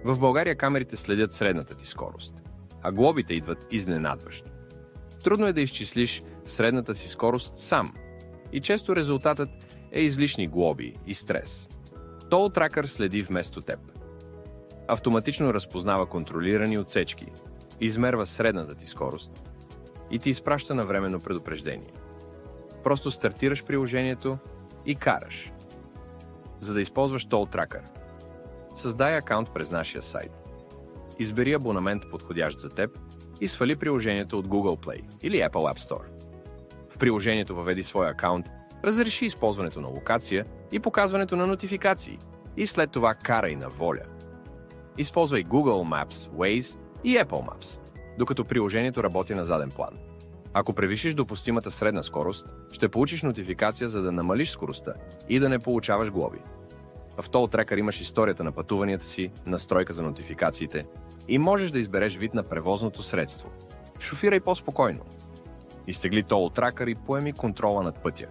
В България камерите следят средната ти скорост, а глобите идват изненадващо. Трудно е да изчислиш средната си скорост сам и често резултатът е излишни глоби и стрес. Toll Tracker следи вместо теб. Автоматично разпознава контролирани отсечки, измерва средната ти скорост и ти изпраща навременно предупреждение. Просто стартираш приложението и караш. За да използваш Toll Tracker, създай акаунт през нашия сайт. Избери абонамент, подходящ за теб, и свали приложението от Google Play или Apple App Store. В приложението въведи своя акаунт, разреши използването на локация и показването на нотификации и след това карай на воля. Използвай Google Maps, Waze и Apple Maps, докато приложението работи на заден план. Ако превишиш допустимата средна скорост, ще получиш нотификация, за да намалиш скоростта и да не получаваш глоби. В Toll Tracker имаш историята на пътуванията си, настройка за нотификациите и можеш да избереш вид на превозното средство. Шофирай по-спокойно. Изтегли Toll Tracker и поеми контрола над пътя.